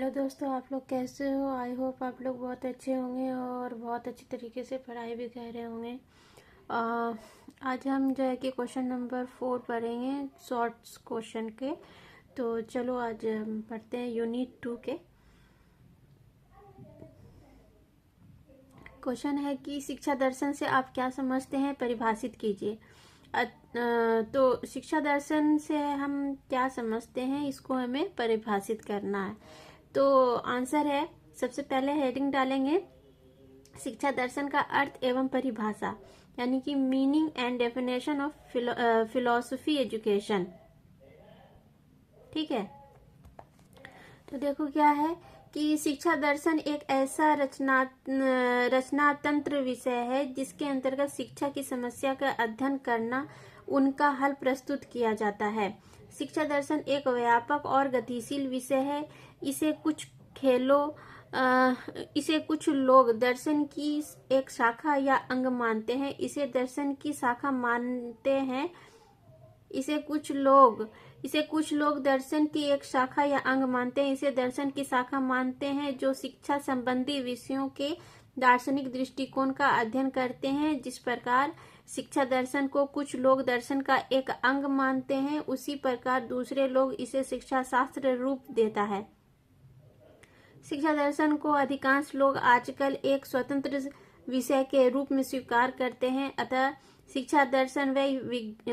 Hello दोस्तों, आप लोग कैसे हो। आई होप आप लोग बहुत अच्छे होंगे और बहुत अच्छी तरीके से पढ़ाई भी कर रहे होंगे। आज हम जो है कि क्वेश्चन नंबर 4 पढ़ेंगे, शॉर्ट्स क्वेश्चन के। तो चलो आज हम पढ़ते हैं यूनिट 2 के। क्वेश्चन है कि शिक्षा दर्शन से आप क्या समझते हैं, परिभाषित कीजिए। तो शिक्षा दर्शन से हम क्या समझते हैं, इसको हमें परिभाषित करना है। तो आंसर है, सबसे पहले हेडिंग डालेंगे शिक्षा दर्शन का अर्थ एवं परिभाषा, यानी कि meaning and definition of philosophy education. ठीक है, तो देखो क्या है कि शिक्षा दर्शन एक ऐसा रचनातंत्र विषय है जिसके अंतर्गत शिक्षा की समस्या का अध्ययन करना, उनका हल प्रस्तुत किया जाता है। शिक्षा दर्शन एक व्यापक और गतिशील विषय है। इसे कुछ लोग दर्शन की एक शाखा या अंग मानते हैं। इसे दर्शन की शाखा मानते हैं। इसे कुछ लोग दर्शन की एक शाखा या अंग मानते हैं। इसे दर्शन की शाखा मानते हैं जो शिक्षा संबंधी विषयों के दार्शनिक दृष्टिकोण का अध्ययन करते हैं। जिस प्रकार शिक्षा दर्शन को कुछ लोग दर्शन का एक अंग मानते हैं, उसी प्रकार दूसरे लोग इसे शिक्षा शास्त्र रूप देता है। शिक्षा दर्शन को अधिकांश लोग आजकल एक स्वतंत्र विषय के रूप में स्वीकार करते हैं। अतः शिक्षा दर्शन वह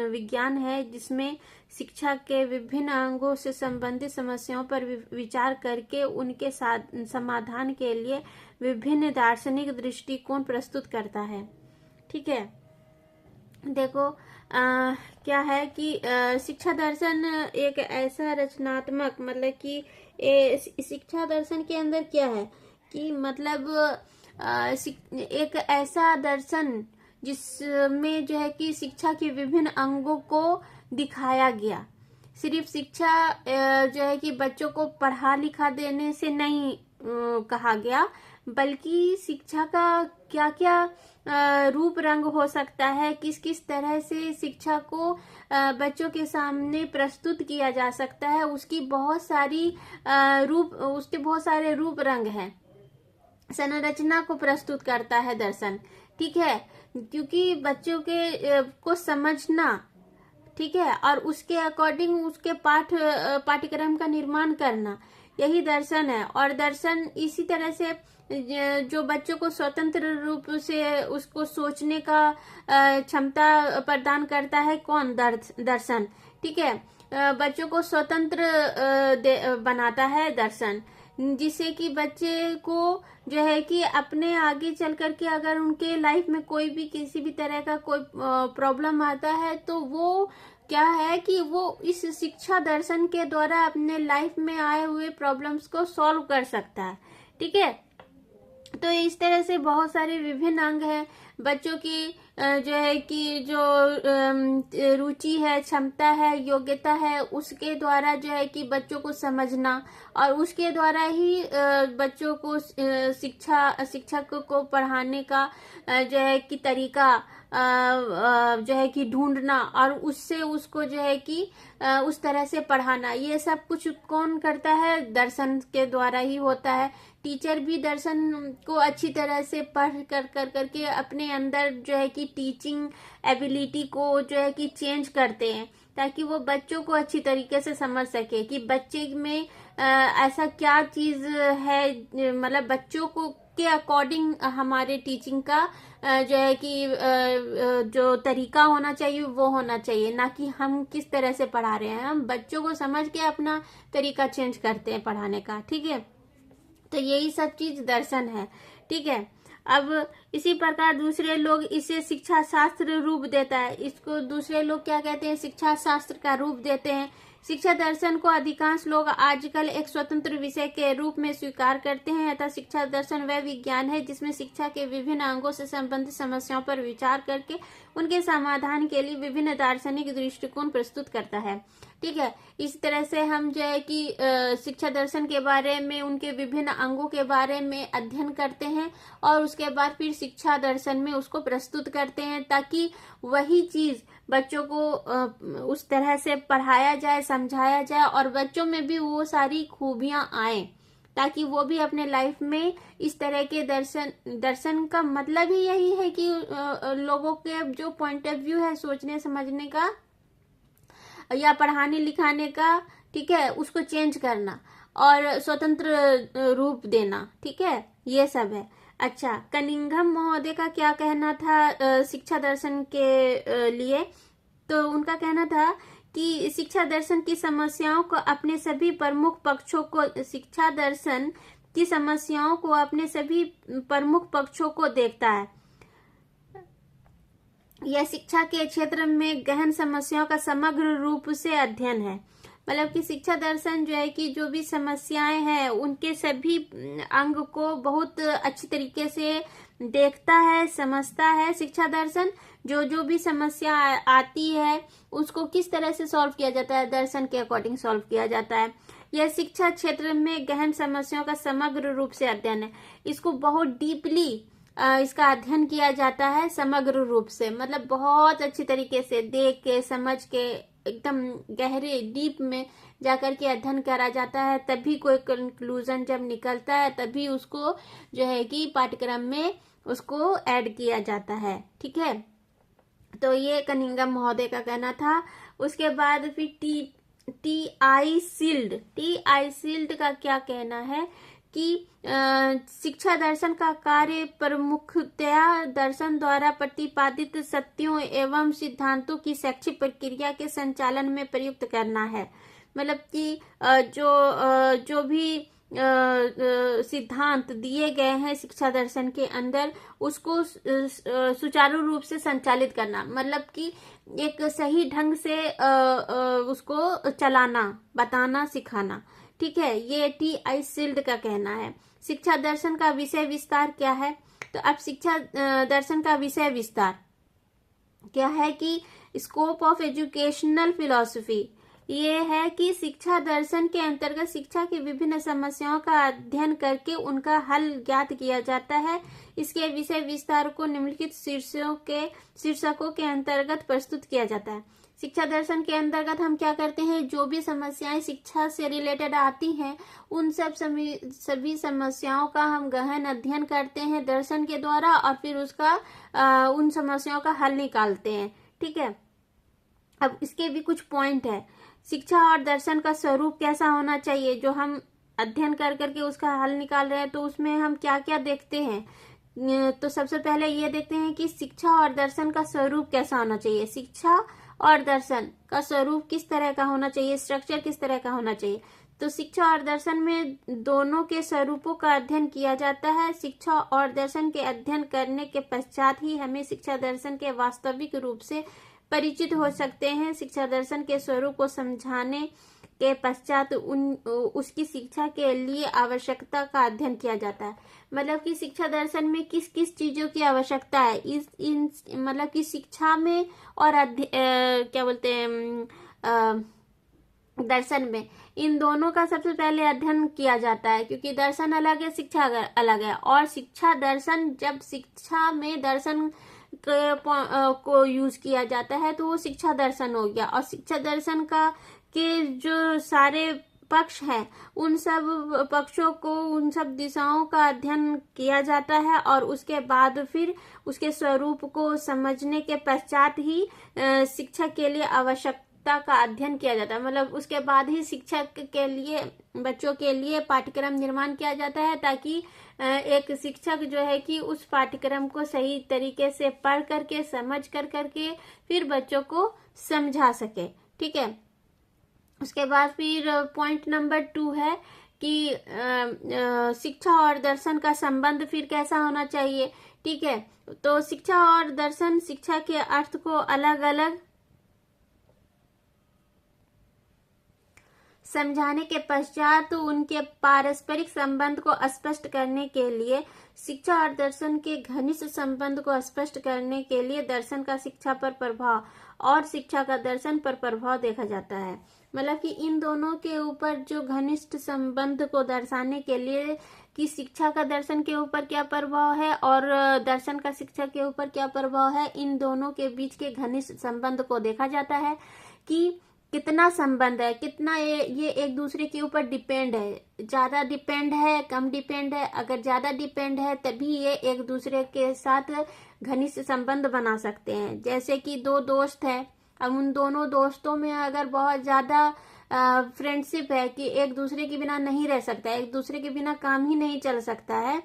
विज्ञान है जिसमें शिक्षा के विभिन्न अंगों से संबंधित समस्याओं पर विचार करके उनके समाधान के लिए विभिन्न दार्शनिक दृष्टिकोण प्रस्तुत करता है। ठीक है, देखो क्या है कि शिक्षा दर्शन एक ऐसा रचनात्मक, मतलब कि शिक्षा दर्शन के अंदर क्या है कि मतलब एक ऐसा दर्शन जिसमें जो है कि शिक्षा के विभिन्न अंगों को दिखाया गया। सिर्फ शिक्षा जो है कि बच्चों को पढ़ा लिखा देने से नहीं कहा गया, बल्कि शिक्षा का क्या क्या रूप रंग हो सकता है, किस किस तरह से शिक्षा को बच्चों के सामने प्रस्तुत किया जा सकता है, उसके बहुत सारे रूप रंग हैं। संरचना को प्रस्तुत करता है दर्शन। ठीक है, क्योंकि बच्चों के को समझना, ठीक है, और उसके अकॉर्डिंग उसके पाठ्यक्रम का निर्माण करना, यही दर्शन है। और दर्शन इसी तरह से जो बच्चों को स्वतंत्र रूप से उसको सोचने का क्षमता प्रदान करता है, कौन? दर्शन। ठीक है, बच्चों को स्वतंत्र बनाता है दर्शन, जिससे कि बच्चे को जो है कि अपने आगे चल करके अगर उनके लाइफ में कोई भी किसी भी तरह का कोई प्रॉब्लम आता है, तो वो क्या है कि वो इस शिक्षा दर्शन के द्वारा अपने लाइफ में आए हुए प्रॉब्लम्स को सॉल्व कर सकता है। ठीक है, तो इस तरह से बहुत सारे विभिन्न अंग हैं। बच्चों की जो है कि जो रुचि है, क्षमता है, योग्यता है, उसके द्वारा जो है कि बच्चों को समझना, और उसके द्वारा ही बच्चों को शिक्षक को पढ़ाने का जो है कि तरीका जो है कि ढूंढना, और उससे उसको जो है कि उस तरह से पढ़ाना, ये सब कुछ कौन करता है? दर्शन के द्वारा ही होता है। टीचर भी दर्शन को अच्छी तरह से पढ़ करके अपने अंदर जो है कि टीचिंग एबिलिटी को जो है कि चेंज करते हैं, ताकि वो बच्चों को अच्छी तरीके से समझ सके कि बच्चे में ऐसा क्या चीज है, मतलब बच्चों को के अकॉर्डिंग हमारे टीचिंग का जो है कि जो तरीका होना चाहिए वो होना चाहिए, ना कि हम किस तरह से पढ़ा रहे हैं। हम बच्चों को समझ के अपना तरीका चेंज करते हैं पढ़ाने का। ठीक है, तो यही सब चीज दर्शन है। ठीक है, अब इसी प्रकार दूसरे लोग इसे शिक्षा शास्त्र रूप देता है। इसको दूसरे लोग क्या कहते हैं? शिक्षा शास्त्र का रूप देते हैं। शिक्षा दर्शन को अधिकांश लोग आजकल एक स्वतंत्र विषय के रूप में स्वीकार करते हैं। अतः शिक्षा दर्शन वह विज्ञान है जिसमें शिक्षा के विभिन्न अंगों से संबंधित समस्याओं पर विचार करके उनके समाधान के लिए विभिन्न दार्शनिक दृष्टिकोण प्रस्तुत करता है। ठीक है, इस तरह से हम जो है कि शिक्षा दर्शन के बारे में, उनके विभिन्न अंगों के बारे में अध्ययन करते हैं, और उसके बाद फिर शिक्षा दर्शन में उसको प्रस्तुत करते हैं, ताकि वही चीज बच्चों को उस तरह से पढ़ाया जाए, समझाया जाए, और बच्चों में भी वो सारी खूबियां आए, ताकि वो भी अपने लाइफ में इस तरह के दर्शन का मतलब ही यही है कि लोगों के जो पॉइंट ऑफ व्यू है सोचने समझने का या पढ़ाने लिखाने का, ठीक है, उसको चेंज करना और स्वतंत्र रूप देना, ठीक है, ये सब है। अच्छा, कनिंघम महोदय का क्या कहना था शिक्षा दर्शन के लिए? तो उनका कहना था कि शिक्षा दर्शन की समस्याओं को अपने सभी प्रमुख पक्षों को शिक्षा दर्शन की समस्याओं को अपने सभी प्रमुख पक्षों को देखता है। यह शिक्षा के क्षेत्र में गहन समस्याओं का समग्र रूप से अध्ययन है। मतलब कि शिक्षा दर्शन जो है कि जो भी समस्याएं हैं उनके सभी अंग को बहुत अच्छी तरीके से देखता है, समझता है। शिक्षा दर्शन जो भी समस्या आती है उसको किस तरह से सॉल्व किया जाता है, दर्शन के अकॉर्डिंग सॉल्व किया जाता है। यह शिक्षा क्षेत्र में गहन समस्याओं का समग्र रूप से अध्ययन है। इसको बहुत डीपली इसका अध्ययन किया जाता है, समग्र रूप से, मतलब बहुत अच्छी तरीके से देख के समझ के एकदम गहरे डीप में जाकर के अध्ययन करा जाता है। तभी कोई कंक्लूजन जब निकलता है तभी उसको जो है कि पाठ्यक्रम में उसको ऐड किया जाता है, ठीक है। तो ये कनिंघम महोदय का कहना था। उसके बाद फिर टी.आई. सील्ड का क्या कहना है कि शिक्षा दर्शन का कार्य प्रमुखतया दर्शन द्वारा प्रतिपादित सत्यों एवं सिद्धांतों की शैक्षिक प्रक्रिया के संचालन में प्रयुक्त करना है। मतलब कि जो भी सिद्धांत दिए गए हैं शिक्षा दर्शन के अंदर उसको सुचारू रूप से संचालित करना, मतलब कि एक सही ढंग से उसको चलाना, बताना, सिखाना, ठीक है। ये टी.आई. सील्ड का कहना है। शिक्षा दर्शन का विषय विस्तार क्या है? तो अब शिक्षा दर्शन का विषय विस्तार क्या है कि स्कोप ऑफ एजुकेशनल फिलॉसफी, ये है कि शिक्षा दर्शन के अंतर्गत शिक्षा की विभिन्न समस्याओं का अध्ययन करके उनका हल ज्ञात किया जाता है। इसके विषय विस्तार को निम्नलिखित शीर्षकों के अंतर्गत प्रस्तुत किया जाता है। शिक्षा दर्शन के अंतर्गत हम क्या करते हैं, जो भी समस्याएं शिक्षा से रिलेटेड आती हैं उन सभी समस्याओं का हम गहन अध्ययन करते हैं दर्शन के द्वारा और फिर उसका उन समस्याओं का हल निकालते हैं, ठीक है। अब इसके भी कुछ पॉइंट है। शिक्षा और दर्शन का स्वरूप कैसा होना चाहिए, जो हम अध्ययन कर करके उसका हल निकाल रहे हैं तो उसमें हम क्या क्या देखते हैं। तो सबसे पहले ये देखते हैं कि शिक्षा और दर्शन का स्वरूप कैसा होना चाहिए। शिक्षा और दर्शन का स्वरूप किस तरह का होना चाहिए, स्ट्रक्चर किस तरह का होना चाहिए। तो शिक्षा और दर्शन में दोनों के स्वरूपों का अध्ययन किया जाता है। शिक्षा और दर्शन के अध्ययन करने के पश्चात ही हमें शिक्षा दर्शन के वास्तविक रूप से परिचित हो सकते हैं। शिक्षा दर्शन के स्वरूप को समझाने के पश्चात उसकी शिक्षा के लिए आवश्यकता का अध्ययन किया जाता है। मतलब कि शिक्षा दर्शन में किस किस चीजों की आवश्यकता है, मतलब कि शिक्षा में और क्या बोलते हैं दर्शन में, इन दोनों का सबसे पहले अध्ययन किया जाता है, क्योंकि दर्शन अलग है, शिक्षा अलग है। और शिक्षा दर्शन, जब शिक्षा में दर्शन को यूज किया जाता है तो वो शिक्षा दर्शन हो गया। और शिक्षा दर्शन का के जो सारे पक्ष हैं उन सब पक्षों को, उन सब दिशाओं का अध्ययन किया जाता है और उसके बाद फिर उसके स्वरूप को समझने के पश्चात ही शिक्षा के लिए आवश्यकता का अध्ययन किया जाता है। मतलब उसके बाद ही शिक्षक के लिए, बच्चों के लिए पाठ्यक्रम निर्माण किया जाता है, ताकि एक शिक्षक जो है कि उस पाठ्यक्रम को सही तरीके से पढ़ करके, समझ करके फिर बच्चों को समझा सके, ठीक है। उसके बाद फिर पॉइंट नंबर 2 है कि शिक्षा और दर्शन का संबंध फिर कैसा होना चाहिए, ठीक है। तो शिक्षा और दर्शन शिक्षा के अर्थ को अलग अलग समझाने के पश्चात उनके पारस्परिक संबंध को स्पष्ट करने के लिए, शिक्षा और दर्शन के घनिष्ठ संबंध को स्पष्ट करने के लिए दर्शन का शिक्षा पर प्रभाव और शिक्षा का दर्शन पर प्रभाव देखा जाता है। मतलब कि इन दोनों के ऊपर जो घनिष्ठ संबंध को दर्शाने के लिए कि शिक्षा का दर्शन के ऊपर क्या प्रभाव है और दर्शन का शिक्षा के ऊपर क्या प्रभाव है, इन दोनों के बीच के घनिष्ठ संबंध को देखा जाता है कि कितना संबंध है, कितना ये एक दूसरे के ऊपर डिपेंड है, ज्यादा डिपेंड है, कम डिपेंड है। अगर ज्यादा डिपेंड है तभी ये एक दूसरे के साथ घनिष्ठ संबंध बना सकते हैं। जैसे कि दो दोस्त हैं, अब उन दोनों दोस्तों में अगर बहुत ज्यादा फ्रेंडशिप है कि एक दूसरे के बिना नहीं रह सकता, एक दूसरे के बिना काम ही नहीं चल सकता है,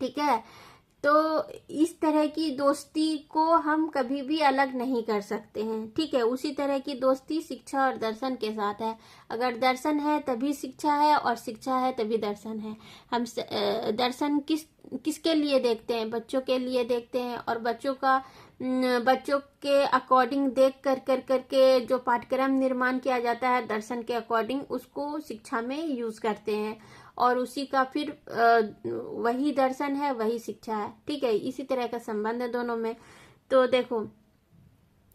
ठीक है, तो इस तरह की दोस्ती को हम कभी भी अलग नहीं कर सकते हैं, ठीक है। उसी तरह की दोस्ती शिक्षा और दर्शन के साथ है। अगर दर्शन है तभी शिक्षा है, और शिक्षा है तभी दर्शन है। हम दर्शन किसके लिए देखते हैं? बच्चों के लिए देखते हैं, और बच्चों के अकॉर्डिंग देख कर करके जो पाठ्यक्रम निर्माण किया जाता है दर्शन के अकॉर्डिंग, उसको शिक्षा में यूज करते हैं, और उसी का फिर वही दर्शन है, वही शिक्षा है, ठीक है। इसी तरह का संबंध है दोनों में। तो देखो,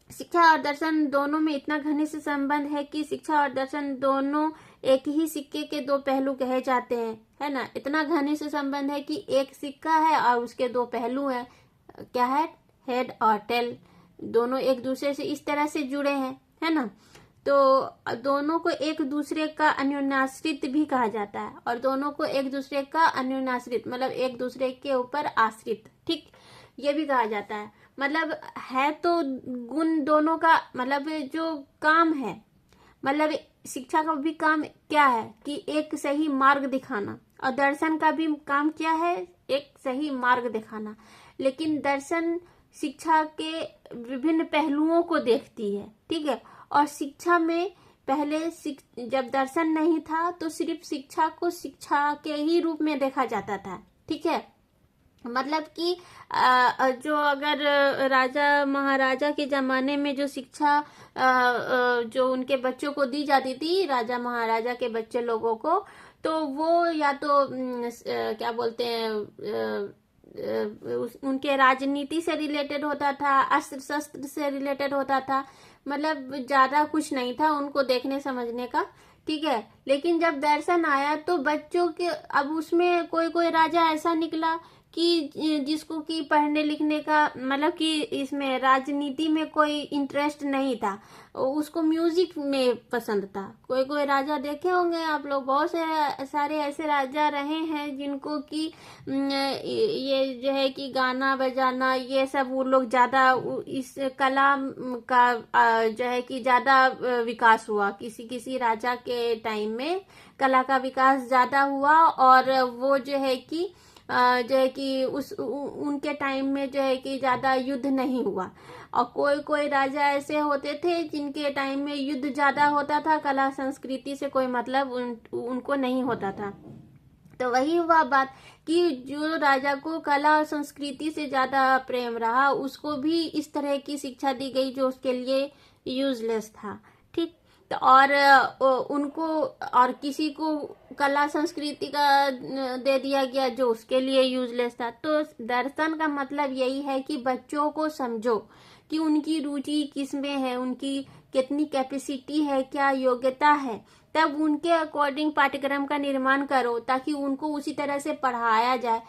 शिक्षा और दर्शन दोनों में इतना घनिष्ठ संबंध है कि शिक्षा और दर्शन दोनों एक ही सिक्के के दो पहलू कहे जाते हैं, है ना। इतना घनिष्ठ संबंध है कि एक सिक्का है और उसके दो पहलू हैं। क्या है? हेड और टेल, दोनों एक दूसरे से इस तरह से जुड़े हैं, है ना। तो दोनों को एक दूसरे का अन्योन्याश्रित भी कहा जाता है, और दोनों को एक दूसरे का अन्योन्याश्रित मतलब एक दूसरे के ऊपर आश्रित, ठीक, ये भी कहा जाता है। मतलब है तो गुण दोनों का, मतलब जो काम है, मतलब शिक्षा का भी काम क्या है कि एक सही मार्ग दिखाना, और दर्शन का भी काम क्या है? एक सही मार्ग दिखाना। लेकिन दर्शन शिक्षा के विभिन्न पहलुओं को देखती है, ठीक है। और शिक्षा में पहले जब दर्शन नहीं था तो सिर्फ शिक्षा को शिक्षा के ही रूप में देखा जाता था, ठीक है। मतलब कि जो अगर राजा महाराजा के जमाने में जो शिक्षा जो उनके बच्चों को दी जाती थी, राजा महाराजा के बच्चे लोगों को, तो वो या तो क्या बोलते हैं, उनके राजनीति से रिलेटेड होता था, अस्त्र शस्त्र से रिलेटेड होता था, मतलब ज्यादा कुछ नहीं था उनको देखने समझने का, ठीक है। लेकिन जब दर्शन आया तो बच्चों के, अब उसमें कोई कोई राजा ऐसा निकला कि जिसको कि पढ़ने लिखने का, मतलब कि इसमें राजनीति में कोई इंटरेस्ट नहीं था, उसको म्यूजिक में पसंद था। कोई कोई राजा देखे होंगे आप लोग, बहुत सारे ऐसे राजा रहे हैं जिनको कि ये जो है कि गाना बजाना ये सब, वो लोग ज्यादा इस कला का जो है कि ज्यादा विकास हुआ। किसी किसी राजा के टाइम में कला का विकास ज्यादा हुआ, और वो जो है कि उनके टाइम में जो है कि ज्यादा युद्ध नहीं हुआ। और कोई कोई राजा ऐसे होते थे जिनके टाइम में युद्ध ज्यादा होता था, कला संस्कृति से कोई मतलब उनको नहीं होता था। तो वही हुआ बात कि जो राजा को कला और संस्कृति से ज्यादा प्रेम रहा, उसको भी इस तरह की शिक्षा दी गई जो उसके लिए यूजलेस था, ठीक। तो और उनको, और किसी को कला संस्कृति का दे दिया गया जो उसके लिए यूजलेस था। तो दर्शन का मतलब यही है कि बच्चों को समझो कि उनकी रुचि किसमें है, उनकी कितनी कैपेसिटी है, क्या योग्यता है, तब उनके अकॉर्डिंग पाठ्यक्रम का निर्माण करो, ताकि उनको उसी तरह से पढ़ाया जाए।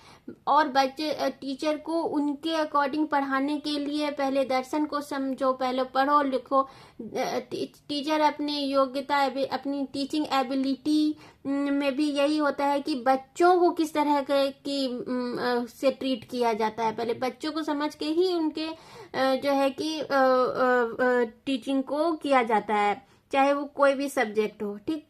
और बच्चे टीचर को उनके अकॉर्डिंग पढ़ाने के लिए पहले दर्शन को समझो, पहले पढ़ो लिखो। टीचर अपनी योग्यता, अपनी टीचिंग एबिलिटी में भी यही होता है कि बच्चों को किस तरह की से ट्रीट किया जाता है, पहले बच्चों को समझ के ही उनके जो है कि टीचिंग को किया जाता है, चाहे वो कोई भी सब्जेक्ट हो, ठीक।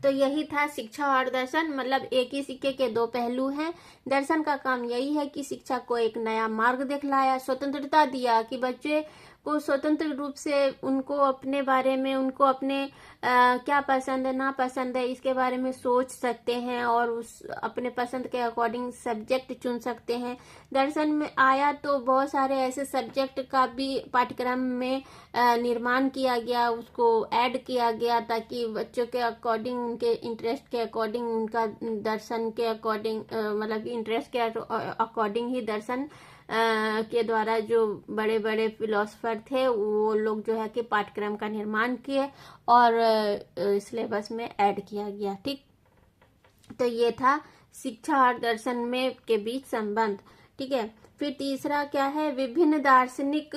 तो यही था शिक्षा और दर्शन, मतलब एक ही सिक्के के दो पहलू हैं। दर्शन का काम यही है कि शिक्षा को एक नया मार्ग दिखलाया, स्वतंत्रता दिया कि बच्चे को स्वतंत्र रूप से उनको अपने बारे में, उनको अपने क्या पसंद है ना पसंद है इसके बारे में सोच सकते हैं, और उस अपने पसंद के अकॉर्डिंग सब्जेक्ट चुन सकते हैं। दर्शन में आया तो बहुत सारे ऐसे सब्जेक्ट का भी पाठ्यक्रम में निर्माण किया गया, उसको ऐड किया गया, ताकि बच्चों के अकॉर्डिंग, उनके इंटरेस्ट के अकॉर्डिंग, उनका दर्शन के अकॉर्डिंग, मतलब इंटरेस्ट के अकॉर्डिंग ही दर्शन के द्वारा जो बड़े बड़े फिलोसफर थे वो लोग जो है कि पाठ्यक्रम का निर्माण किए और सिलेबस में ऐड किया गया, ठीक। तो ये था शिक्षा और दर्शन में के बीच संबंध, ठीक है। फिर तीसरा क्या है, विभिन्न दार्शनिक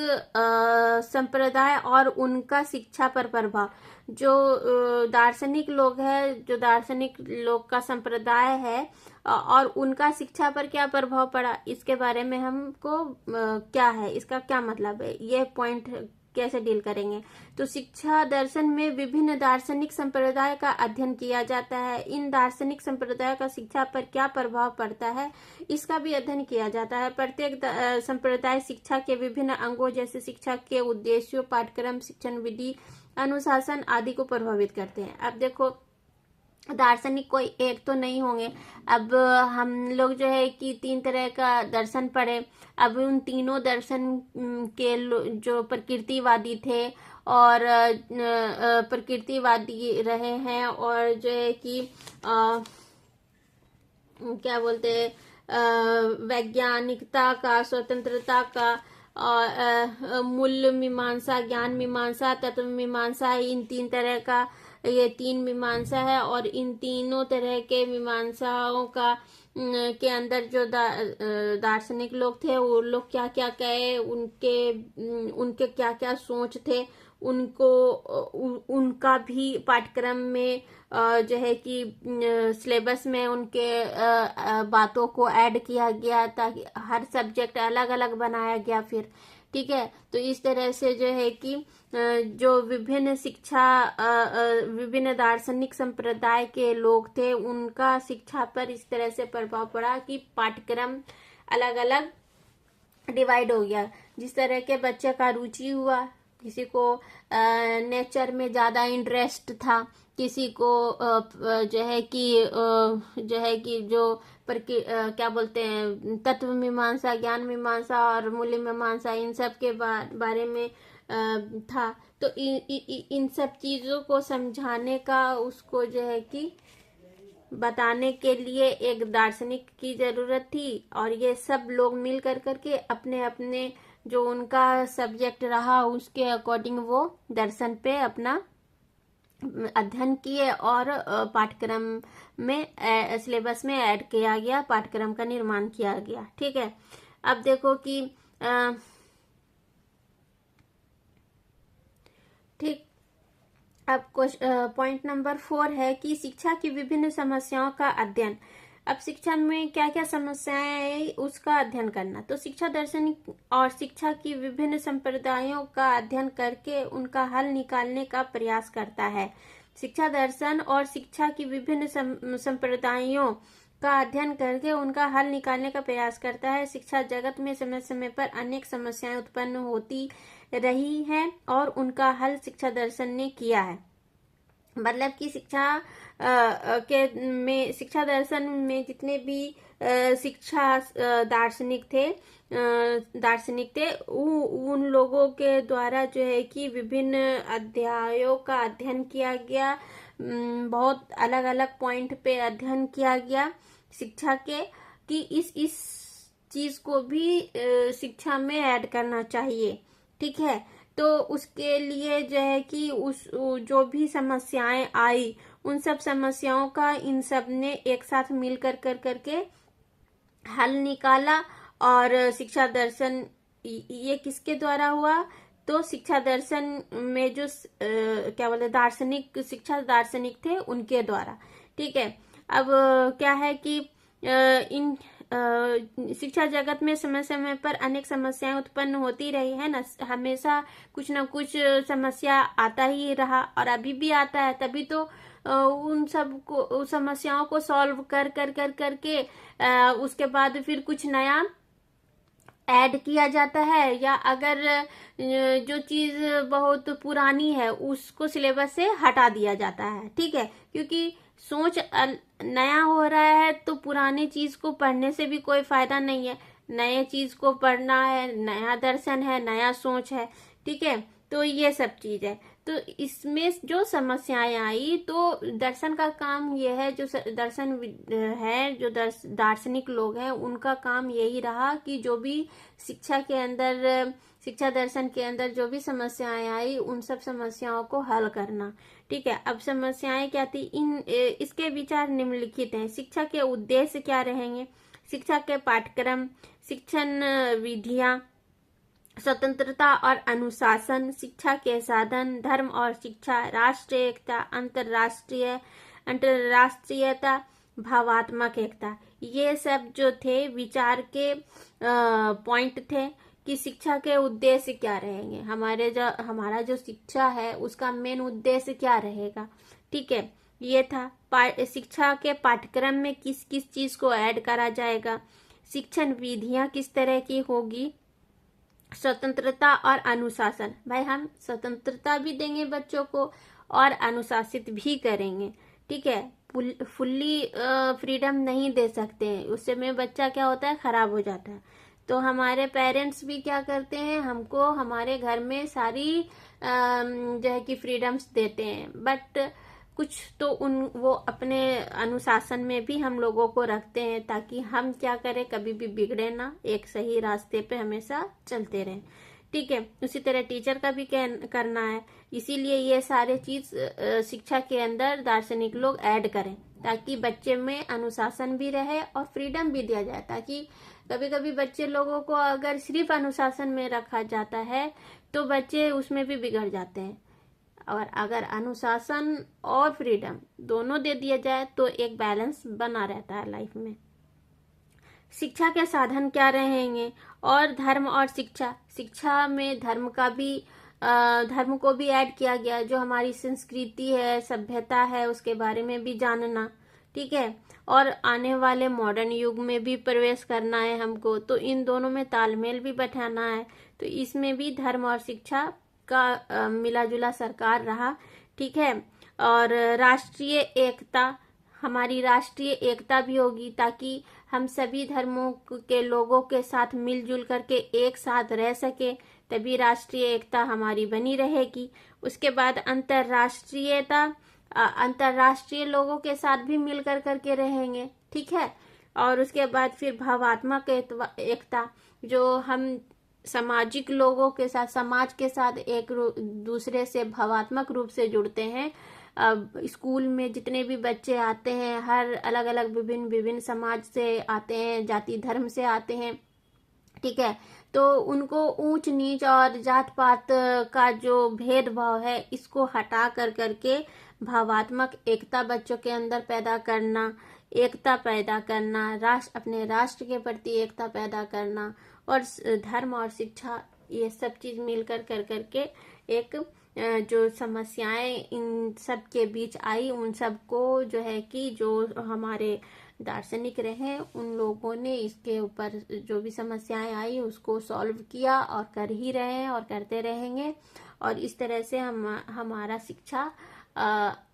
संप्रदाय और उनका शिक्षा पर प्रभाव। जो दार्शनिक लोग हैं, जो दार्शनिक लोग का संप्रदाय है और उनका शिक्षा पर क्या प्रभाव पड़ा, इसके बारे में हमको क्या है, इसका क्या मतलब है, ये पॉइंट कैसे डील करेंगे। तो शिक्षा दर्शन में विभिन्न दार्शनिक संप्रदाय का अध्ययन किया जाता है। इन दार्शनिक संप्रदाय का शिक्षा पर क्या प्रभाव पड़ता है, इसका भी अध्ययन किया जाता है। प्रत्येक संप्रदाय शिक्षा के विभिन्न अंगों जैसे शिक्षा के उद्देश्यों, पाठ्यक्रम, शिक्षण विधि, अनुशासन आदि को प्रभावित करते हैं। अब देखो, दार्शनिक कोई एक तो नहीं होंगे। अब हम लोग जो है कि 3 तरह का दर्शन पढ़े। अब उन तीनों दर्शन के जो प्रकृतिवादी थे और प्रकृतिवादी रहे हैं, और जो है कि क्या बोलते हैं, वैज्ञानिकता का, स्वतंत्रता का, और मूल्य मीमांसा, ज्ञान मीमांसा, तत्व मीमांसा, इन 3 तरह का ये 3 मीमांसा है। और इन तीनों तरह के मीमांसाओं का के अंदर जो दार्शनिक लोग थे, वो लोग क्या क्या कहे, उनके क्या क्या सोच थे, उनको उनका भी पाठ्यक्रम में जो है कि सिलेबस में उनके बातों को ऐड किया गया, ताकि हर सब्जेक्ट अलग अलग बनाया गया फिर, ठीक है। तो इस तरह से जो है कि जो विभिन्न दार्शनिक संप्रदाय के लोग थे, उनका शिक्षा पर इस तरह से प्रभाव पड़ा कि पाठ्यक्रम अलग अलग डिवाइड हो गया। जिस तरह के बच्चे का रुचि हुआ, किसी को नेचर में ज्यादा इंटरेस्ट था, किसी को जो है कि जो क्या बोलते हैं, तत्व मीमांसा, ज्ञान मीमांसा और मूल्य मीमांसा, इन सब के बारे में था। तो इन सब चीजों को समझाने का, उसको जो है कि बताने के लिए एक दार्शनिक की जरूरत थी। और ये सब लोग मिल करके अपने अपने जो उनका सब्जेक्ट रहा, उसके अकॉर्डिंग वो दर्शन पे अपना अध्ययन किए और पाठ्यक्रम में, सिलेबस में ऐड किया गया, पाठ्यक्रम का निर्माण किया गया, ठीक है। अब देखो कि ठीक, अब पॉइंट नंबर 4 है कि शिक्षा की विभिन्न समस्याओं का अध्ययन। अब शिक्षा में क्या क्या समस्याएं है, उसका अध्ययन करना। तो शिक्षा दर्शन और शिक्षा की विभिन्न संप्रदायों का अध्ययन करके उनका हल निकालने का प्रयास करता है। शिक्षा दर्शन और शिक्षा की विभिन्न संप्रदायों का अध्ययन करके उनका हल निकालने का प्रयास करता है। शिक्षा जगत में समय समय पर अनेक समस्याएं उत्पन्न होती रही हैं और उनका हल शिक्षा दर्शन ने किया है। मतलब कि शिक्षा दर्शन में जितने भी शिक्षा दार्शनिक थे, उन लोगों के द्वारा जो है कि विभिन्न अध्यायों का अध्ययन किया गया, बहुत अलग अलग पॉइंट पे अध्ययन किया गया शिक्षा के, कि इस चीज को भी शिक्षा में ऐड करना चाहिए, ठीक है। तो उसके लिए जो है कि जो भी समस्याएं आई, उन सब समस्याओं का इन सब ने एक साथ मिल करके हल निकाला। और शिक्षा दर्शन ये किसके द्वारा हुआ, तो शिक्षा दर्शन में जो क्या बोलते शिक्षा दार्शनिक थे, उनके द्वारा, ठीक है। अब क्या है कि इन शिक्षा जगत में समय समय पर अनेक समस्याएं उत्पन्न होती रही है ना, हमेशा कुछ न कुछ समस्या आता ही रहा और अभी भी आता है। तभी तो उन सब को, समस्याओं को सॉल्व करके उसके बाद फिर कुछ नया ऐड किया जाता है, या अगर जो चीज बहुत पुरानी है उसको सिलेबस से हटा दिया जाता है, ठीक है। क्योंकि सोच नया हो रहा है, तो पुरानी चीज को पढ़ने से भी कोई फायदा नहीं है। नए चीज को पढ़ना है, नया दर्शन है, नया सोच है, ठीक है। तो ये सब चीज है। तो इसमें जो समस्याएं आई, तो दर्शन का काम यह है, जो दर्शन है, जो दार्शनिक लोग हैं, उनका काम यही रहा कि जो भी शिक्षा के अंदर, शिक्षा दर्शन के अंदर जो भी समस्याएं आई, उन सब समस्याओं को हल करना, ठीक है। अब समस्याएं क्या थी, इसके विचार निम्नलिखित हैं। शिक्षा के उद्देश्य क्या रहेंगे, शिक्षा के पाठ्यक्रम, शिक्षण विधियां, स्वतंत्रता और अनुशासन, शिक्षा के साधन, धर्म और शिक्षा, राष्ट्रीय एकता, अंतरराष्ट्रीयता, भावात्मक एकता, ये सब जो थे विचार के पॉइंट थे कि शिक्षा के उद्देश्य क्या रहेंगे, हमारा जो शिक्षा है उसका मेन उद्देश्य क्या रहेगा। ठीक है, ये था शिक्षा के पाठ्यक्रम में किस किस चीज को ऐड करा जाएगा, शिक्षण विधियां किस तरह की होगी, स्वतंत्रता और अनुशासन, भाई हम स्वतंत्रता भी देंगे बच्चों को और अनुशासित भी करेंगे। ठीक है, फुल्ली फ्रीडम नहीं दे सकते हैं, उससे में बच्चा क्या होता है, खराब हो जाता है। तो हमारे पेरेंट्स भी क्या करते हैं, हमको हमारे घर में सारी जो है कि फ्रीडम्स देते हैं, बट कुछ तो वो अपने अनुशासन में भी हम लोगों को रखते हैं ताकि हम क्या करें, कभी भी बिगड़े ना, एक सही रास्ते पे हमेशा चलते रहें। ठीक है, उसी तरह टीचर का भी करना है, इसीलिए ये सारे चीज शिक्षा के अंदर दार्शनिक लोग ऐड करें ताकि बच्चे में अनुशासन भी रहे और फ्रीडम भी दिया जाए, ताकि कभी कभी बच्चे लोगों को अगर सिर्फ अनुशासन में रखा जाता है तो बच्चे उसमें भी बिगड़ जाते हैं, और अगर अनुशासन और फ्रीडम दोनों दे दिया जाए तो एक बैलेंस बना रहता है लाइफ में। शिक्षा के साधन क्या रहेंगे, और धर्म और शिक्षा, शिक्षा में धर्म को भी ऐड किया गया, जो हमारी संस्कृति है, सभ्यता है, उसके बारे में भी जानना। ठीक है, और आने वाले मॉडर्न युग में भी प्रवेश करना है हमको, तो इन दोनों में तालमेल भी बैठाना है, तो इसमें भी धर्म और शिक्षा का मिला जुला सरकार रहा। ठीक है, और राष्ट्रीय एकता, हमारी राष्ट्रीय एकता भी होगी ताकि हम सभी धर्मों के लोगों के साथ मिलजुल करके एक साथ रह सके, तभी राष्ट्रीय एकता हमारी बनी रहेगी। उसके बाद अंतरराष्ट्रीयता, अंतरराष्ट्रीय लोगों के साथ भी मिलकर करके रहेंगे। ठीक है, और उसके बाद फिर भावात्मक एकता, जो हम सामाजिक लोगों के साथ, समाज के साथ एक दूसरे से भावात्मक रूप से जुड़ते हैं। अब स्कूल में जितने भी बच्चे आते हैं, हर अलग अलग विभिन्न समाज से आते हैं, जाति धर्म से आते हैं। ठीक है, तो उनको ऊंच नीच और जात पात का जो भेदभाव है इसको हटा कर करके भावात्मक एकता बच्चों के अंदर पैदा करना, एकता पैदा करना, अपने राष्ट्र के प्रति एकता पैदा करना, और धर्म और शिक्षा, ये सब चीज मिलकर कर करके एक जो समस्याएं इन सब के बीच आई, उन सबको जो है कि जो हमारे दार्शनिक रहे उन लोगों ने इसके ऊपर जो भी समस्याएं आई उसको सॉल्व किया, और कर ही रहे हैं और करते रहेंगे। और इस तरह से हमारा शिक्षा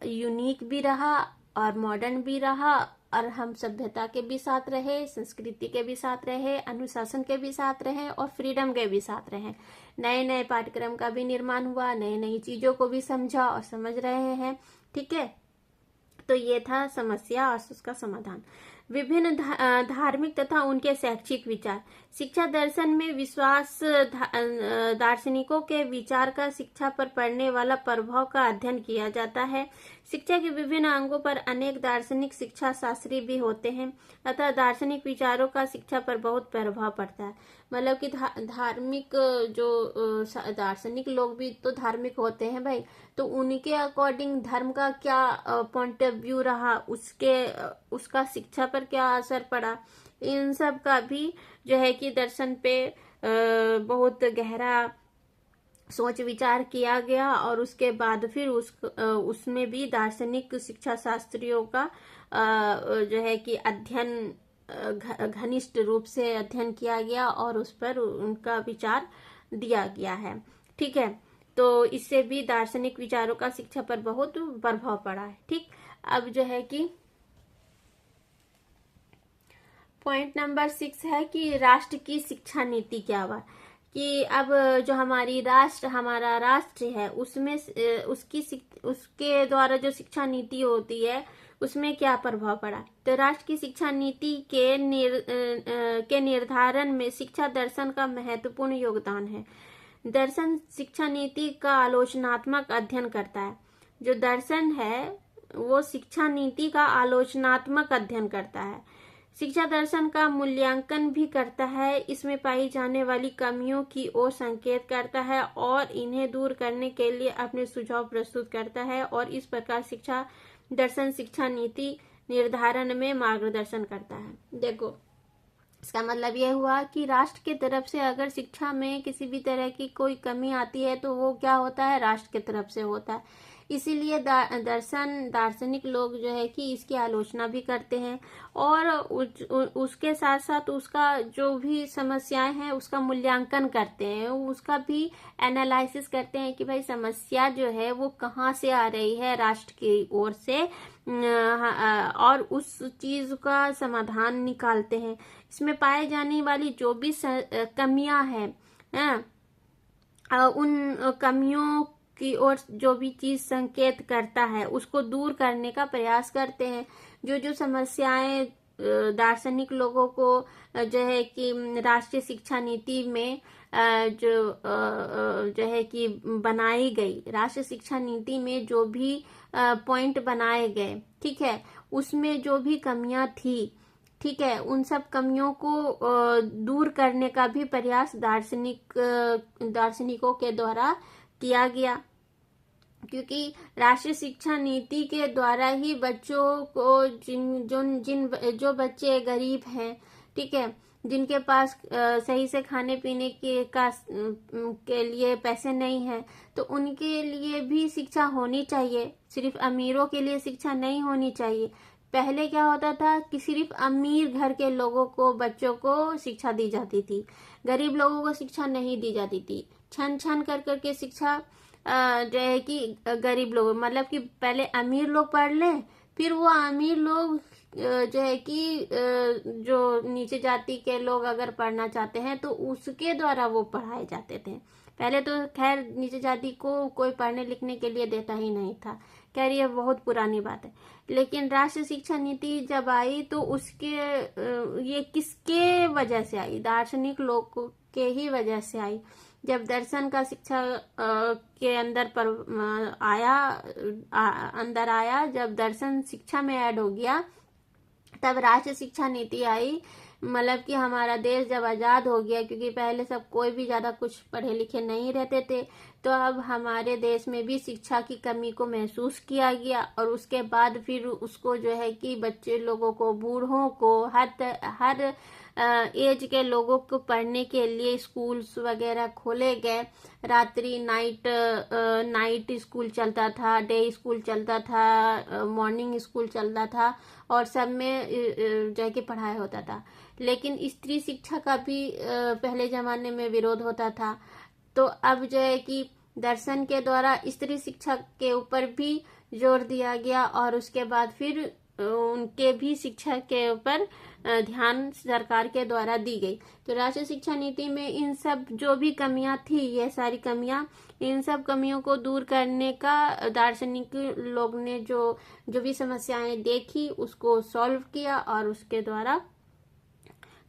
यूनिक भी रहा और मॉडर्न भी रहा, और हम सभ्यता के भी साथ रहे, संस्कृति के भी साथ रहे, अनुशासन के भी साथ रहे और फ्रीडम के भी साथ रहे। नए नए पाठ्यक्रम का भी निर्माण हुआ, नई नई चीजों को भी समझा और समझ रहे हैं। ठीक है, तो ये था समस्या और उसका समाधान। विभिन्न धार्मिक तथा उनके शैक्षिक विचार, शिक्षा दर्शन में विश्वास दार्शनिकों के विचार का शिक्षा पर पड़ने वाला प्रभाव का अध्ययन किया जाता है। शिक्षा के विभिन्न अंगों पर अनेक दार्शनिक शिक्षा शास्त्री भी होते हैं, अतः दार्शनिक विचारों का शिक्षा पर बहुत प्रभाव पड़ता है। मतलब कि धार्मिक जो दार्शनिक लोग भी तो धार्मिक होते हैं भाई, तो उनके अकॉर्डिंग धर्म का क्या पॉइंट ऑफ व्यू रहा, उसका शिक्षा पर क्या असर पड़ा, इन सब का भी जो है कि दर्शन पे बहुत गहरा सोच विचार किया गया, और उसके बाद फिर उसमें भी दार्शनिक शिक्षा शास्त्रियों का जो है कि अध्ययन घनिष्ठ रूप से अध्ययन किया गया और उस पर उनका विचार दिया गया है। ठीक है, तो इससे भी दार्शनिक विचारों का शिक्षा पर बहुत प्रभाव पड़ा है। ठीक, अब जो है कि पॉइंट नंबर 6 है कि राष्ट्र की शिक्षा नीति क्या हुआ, कि अब जो हमारा राष्ट्र है उसमें उसके द्वारा जो शिक्षा नीति होती है उसमें क्या प्रभाव पड़ा। तो राष्ट्र की शिक्षा नीति के निर्धारण में शिक्षा दर्शन का महत्वपूर्ण योगदान है। दर्शन शिक्षा नीति का आलोचनात्मक अध्ययन करता है। जो दर्शन है वो शिक्षा नीति का आलोचनात्मक अध्ययन करता है। शिक्षा दर्शन का मूल्यांकन भी करता है, इसमें पाई जाने वाली कमियों की ओर संकेत करता है और इन्हें दूर करने के लिए अपने सुझाव प्रस्तुत करता है, और इस प्रकार शिक्षा दर्शन शिक्षा नीति निर्धारण में मार्गदर्शन करता है। देखो, इसका मतलब यह हुआ कि राष्ट्र की तरफ से अगर शिक्षा में किसी भी तरह की कोई कमी आती है तो वो क्या होता है, राष्ट्र की तरफ से होता है। इसीलिए दार्शनिक लोग जो है कि इसकी आलोचना भी करते हैं, और उसके साथ साथ उसका जो भी समस्याएं हैं उसका मूल्यांकन करते हैं, उसका भी एनालिसिस करते हैं कि भाई समस्या जो है वो कहाँ से आ रही है राष्ट्र की ओर से, और उस चीज का समाधान निकालते हैं। इसमें पाए जाने वाली जो भी कमियां हैं, उन कमियों की ओर जो भी चीज संकेत करता है उसको दूर करने का प्रयास करते हैं। जो जो समस्याएं दार्शनिक लोगों को जो है कि राष्ट्रीय शिक्षा नीति में जो है कि बनाई गई, राष्ट्रीय शिक्षा नीति में जो भी पॉइंट बनाए गए, ठीक है, उसमें जो भी कमियां थी, ठीक है, उन सब कमियों को दूर करने का भी प्रयास दार्शनिकों के द्वारा किया गया। क्योंकि राष्ट्रीय शिक्षा नीति के द्वारा ही बच्चों को जो बच्चे गरीब हैं, ठीक है, जिनके पास सही से खाने पीने के लिए पैसे नहीं है, तो उनके लिए भी शिक्षा होनी चाहिए। सिर्फ अमीरों के लिए शिक्षा नहीं होनी चाहिए। पहले क्या होता था कि सिर्फ अमीर घर के लोगों को, बच्चों को शिक्षा दी जाती थी, गरीब लोगों को शिक्षा नहीं दी जाती थी। छन छन कर करके शिक्षा जो है कि गरीब लोग, मतलब कि पहले अमीर लोग पढ़ लें, फिर वो अमीर लोग जो है कि जो नीचे जाति के लोग अगर पढ़ना चाहते हैं तो उसके द्वारा वो पढ़ाए जाते थे। पहले तो खैर नीचे जाति को कोई पढ़ने लिखने के लिए देता ही नहीं था। खैर ये बहुत पुरानी बात है। लेकिन राष्ट्रीय शिक्षा नीति जब आई तो उसके ये किसके वजह से आई? दार्शनिक लोग के ही वजह से आई। जब दर्शन का शिक्षा के अंदर पर अंदर आया, जब दर्शन शिक्षा में ऐड हो गया, तब राष्ट्रीय शिक्षा नीति आई। मतलब कि हमारा देश जब आजाद हो गया, क्योंकि पहले सब कोई भी ज्यादा कुछ पढ़े लिखे नहीं रहते थे, तो अब हमारे देश में भी शिक्षा की कमी को महसूस किया गया, और उसके बाद फिर उसको जो है कि बच्चे लोगों को, बूढ़ों को, हर एज के लोगों को पढ़ने के लिए स्कूल्स वगैरह खोले गए। रात्रि नाइट स्कूल चलता था, डे स्कूल चलता था, मॉर्निंग स्कूल चलता था, और सब में जो है कि पढ़ाई होता था। लेकिन स्त्री शिक्षा का भी पहले जमाने में विरोध होता था। तो अब जो है कि दर्शन के द्वारा स्त्री शिक्षा के ऊपर भी जोर दिया गया, और उसके बाद फिर उनके भी शिक्षा के ऊपर ध्यान सरकार के द्वारा दी गई। तो राष्ट्रीय शिक्षा नीति में इन सब जो भी कमियां थी, ये सारी कमियां, इन सब कमियों को दूर करने का दार्शनिक लोग ने जो भी समस्याएं देखी उसको सॉल्व किया, और उसके द्वारा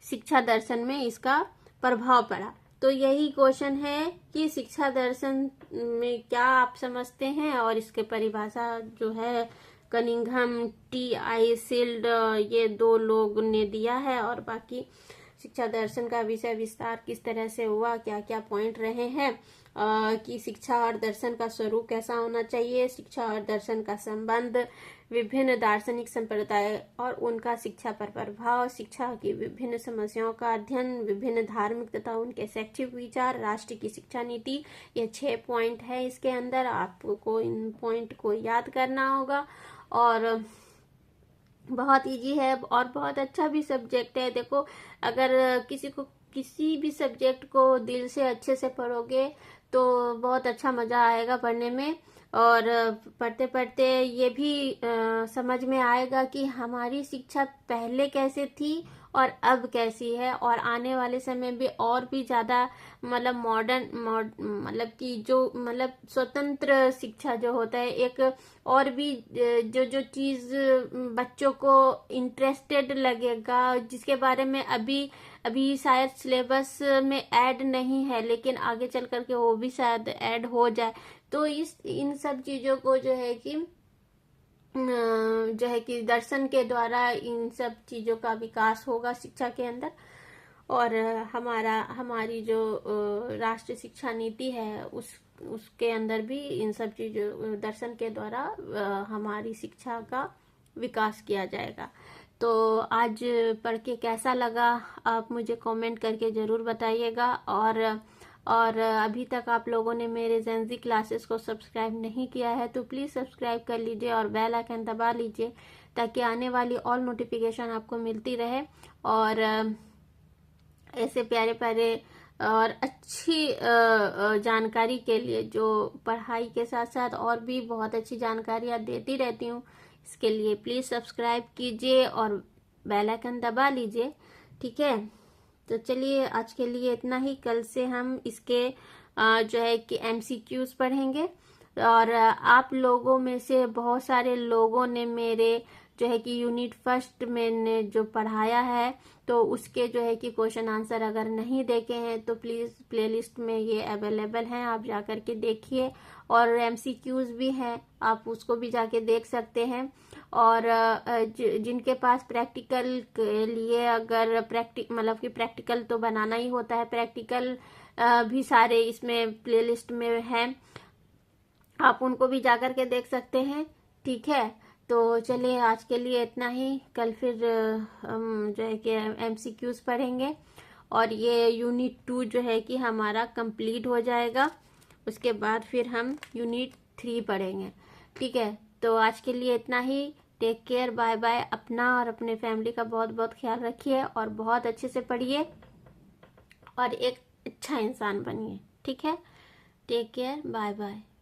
शिक्षा दर्शन में इसका प्रभाव पड़ा। तो यही क्वेश्चन है कि शिक्षा दर्शन में क्या आप समझते हैं, और इसके परिभाषा जो है कनिंघम, T.I. सील्ड, ये दो लोग ने दिया है, और बाकी शिक्षा दर्शन का विषय विस्तार किस तरह से हुआ, क्या क्या पॉइंट रहे हैं, कि शिक्षा और दर्शन का स्वरूप कैसा होना चाहिए, शिक्षा और दर्शन का संबंध, विभिन्न दार्शनिक संप्रदाय और उनका शिक्षा पर प्रभाव, शिक्षा की विभिन्न समस्याओं का अध्ययन, विभिन्न धार्मिक तथा उनके शैक्षिक विचार, राष्ट्र की शिक्षा नीति, ये 6 पॉइंट है इसके अंदर। आपको इन पॉइंट को याद करना होगा, और बहुत इजी है और बहुत अच्छा भी सब्जेक्ट है। देखो, अगर किसी भी सब्जेक्ट को दिल से अच्छे से पढ़ोगे तो बहुत अच्छा मजा आएगा पढ़ने में, और पढ़ते पढ़ते ये भी समझ में आएगा कि हमारी शिक्षा पहले कैसे थी और अब कैसी है, और आने वाले समय में और भी ज्यादा मतलब मॉडर्न मतलब कि जो मतलब स्वतंत्र शिक्षा जो होता है, एक और भी जो चीज बच्चों को इंटरेस्टेड लगेगा, जिसके बारे में अभी शायद सिलेबस में ऐड नहीं है, लेकिन आगे चल करके वो भी शायद ऐड हो जाए। तो इन सब चीजों को जो है कि जो है कि दर्शन के द्वारा इन सब चीजों का विकास होगा शिक्षा के अंदर। और हमारी जो राष्ट्रीय शिक्षा नीति है उसके अंदर भी इन सब चीजों दर्शन के द्वारा हमारी शिक्षा का विकास किया जाएगा। तो आज पढ़ के कैसा लगा आप मुझे कमेंट करके जरूर बताइएगा। और अभी तक आप लोगों ने मेरे जेंजी क्लासेस को सब्सक्राइब नहीं किया है तो प्लीज सब्सक्राइब कर लीजिए और बेल आइकन दबा लीजिए ताकि आने वाली ऑल नोटिफिकेशन आपको मिलती रहे। और ऐसे प्यारे प्यारे और अच्छी जानकारी के लिए जो पढ़ाई के साथ साथ और भी बहुत अच्छी जानकारियां देती रहती हूँ, इसके लिए प्लीज सब्सक्राइब कीजिए और बेल आइकन दबा लीजिए। ठीक है, तो चलिए आज के लिए इतना ही। कल से हम इसके जो है कि MCQs पढ़ेंगे। और आप लोगों में से बहुत सारे लोगों ने मेरे जो है कि यूनिट फर्स्ट मैंने जो पढ़ाया है तो उसके जो है कि क्वेश्चन आंसर अगर नहीं देखे हैं तो प्लीज प्लेलिस्ट में ये अवेलेबल हैं, आप जाकर के देखिए। और MCQs भी हैं, आप उसको भी जाके देख सकते हैं। और जिनके पास प्रैक्टिकल के लिए अगर मतलब कि प्रैक्टिकल तो बनाना ही होता है, प्रैक्टिकल भी सारे इसमें प्लेलिस्ट में हैं, आप उनको भी जाकर के देख सकते हैं। ठीक है, तो चलिए आज के लिए इतना ही। कल फिर हम जो है कि MCQs पढ़ेंगे और ये यूनिट 2 जो है कि हमारा कंप्लीट हो जाएगा। उसके बाद फिर हम यूनिट 3 पढ़ेंगे। ठीक है, तो आज के लिए इतना ही। Take care, bye bye. अपना और अपने फैमिली का बहुत बहुत ख्याल रखिए और बहुत अच्छे से पढ़िए और एक अच्छा इंसान बनिए। ठीक है, टेक केयर, बाय बाय।